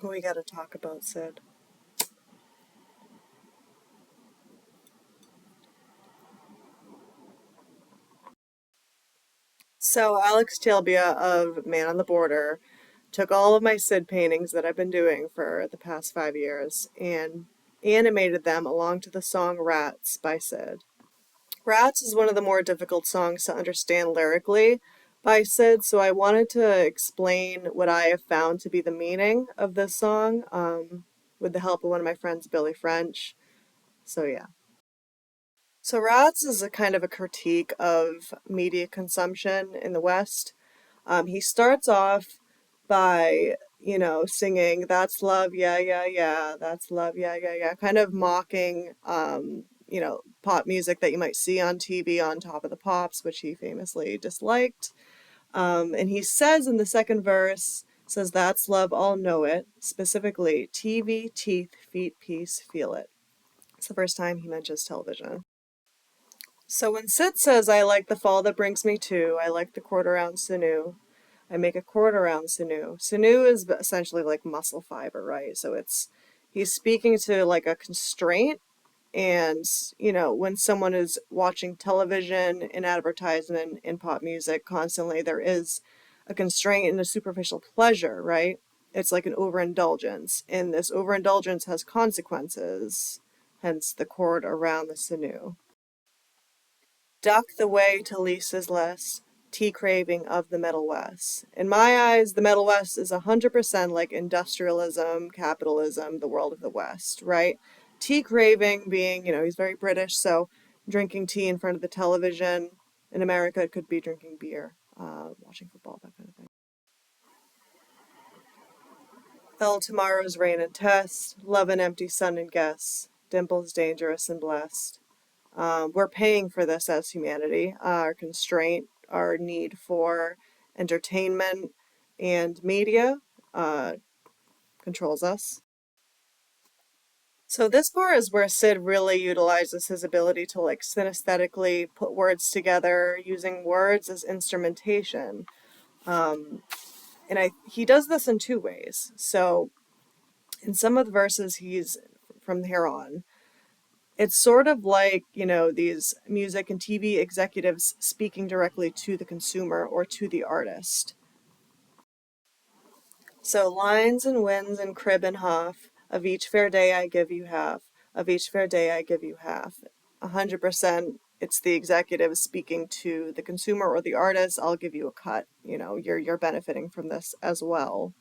We gotta talk about Syd. So Alex Teglbjærg of Man on the Border took all of my Syd paintings that I've been doing for the past 5 years and animated them along to the song Rats by Syd. Rats is one of the more difficult songs to understand lyrically by Syd, so I wanted to explain what I have found to be the meaning of this song with the help of one of my friends, Billy French. So, yeah. So Rats is a kind of a critique of media consumption in the West. He starts off by, singing "That's love, yeah, yeah, yeah, that's love, yeah, yeah, yeah," kind of mocking, pop music that you might see on TV on Top of the Pops, which he famously disliked. And he says in the second verse, says, "That's love, I'll know it." Specifically, TV, teeth, feet, peace, feel it. It's the first time he mentions television. So when Sid says, "I like the fall that brings me to, I like the quarter ounce sinew, I make a quarter ounce sinew." Sinew is essentially like muscle fiber, right? So he's speaking to like a constraint. And, when someone is watching television and advertisement in pop music constantly, there is a constraint and a superficial pleasure, right? It's like an overindulgence. And this overindulgence has consequences, hence the cord around the sinew. Duck the way to least is less, tea craving of the Middle West. In my eyes, the Middle West is 100% like industrialism, capitalism, the world of the West, right? Tea craving being, he's very British, so drinking tea in front of the television. In America, it could be drinking beer, watching football, that kind of thing. Hell, tomorrow's rain and test, love an empty sun and guess, dimples dangerous and blessed. We're paying for this as humanity. Our constraint, our need for entertainment and media uh, controls us. So this part is where Sid really utilizes his ability to like synesthetically put words together using words as instrumentation. Um, and he does this in two ways. So in some of the verses he's from here on, it's sort of like, these music and TV executives speaking directly to the consumer or to the artist. So lines and winds and crib and half, of each fair day I give you half, of each fair day I give you half. 100% it's the executive speaking to the consumer or the artist. I'll give you a cut. You're benefiting from this as well.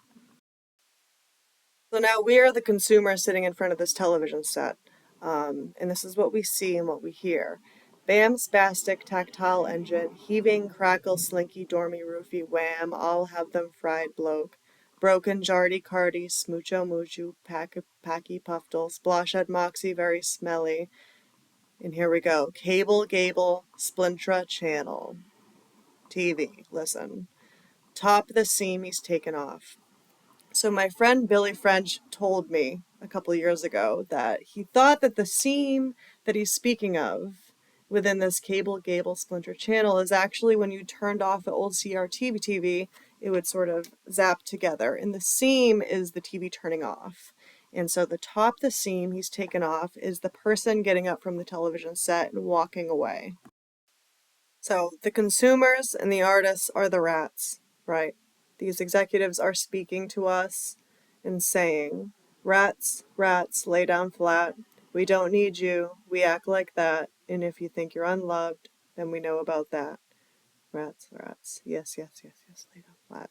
So now we are the consumer sitting in front of this television set. And this is what we see and what we hear. Bam, spastic, tactile engine, heaving, crackle, slinky, dormy, roofy, wham, all have them fried bloke. Broken, jardy, cardy, smoocho, moochoo, packy, puffle, splashhead, moxie, very smelly. And here we go. Cable, gable, splintra, channel. TV, listen. Top of the seam he's taken off. So my friend Billy French told me a couple of years ago that he thought that the seam that he's speaking of within this cable gable splinter channel is actually when you turned off the old CRT TV, it would sort of zap together. And the seam is the TV turning off. And so the top of the seam he's taken off is the person getting up from the television set and walking away. So the consumers and the artists are the rats, right? These executives are speaking to us and saying, "Rats, rats, lay down flat. We don't need you. We act like that. And if you think you're unloved, then we know about that. Rats, rats. Yes, yes, yes, yes, lay down flat."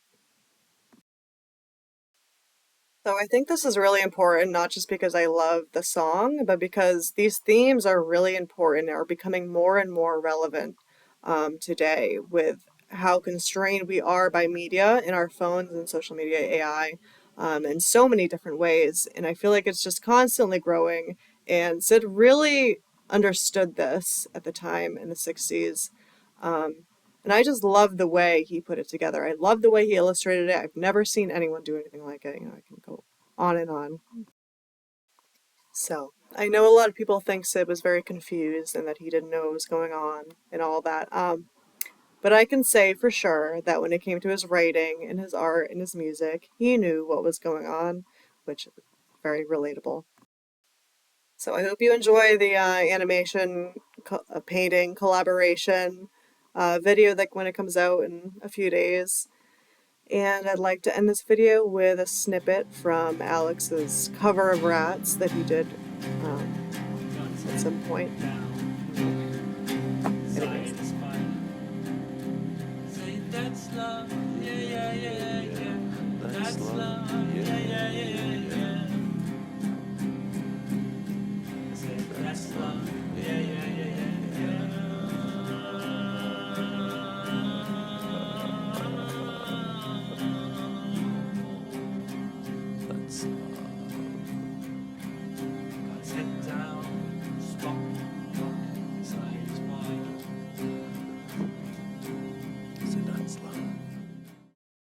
So I think this is really important, not just because I love the song, but because these themes are really important, are becoming more and more relevant today with how constrained we are by media in our phones and social media, AI, in so many different ways. And I feel like it's just constantly growing. And Sid really understood this at the time in the 60s. Um, and I just love the way he put it together. I love the way he illustrated it. I've never seen anyone do anything like it. I can go on and on. So I know a lot of people think Sid was very confused and that he didn't know what was going on and all that. But I can say for sure that when it came to his writing and his art and his music, he knew what was going on. which is very relatable. So I hope you enjoy the animation, painting, collaboration video that when it comes out in a few days. And I'd like to end this video with a snippet from Alex's cover of Rats that he did at some point.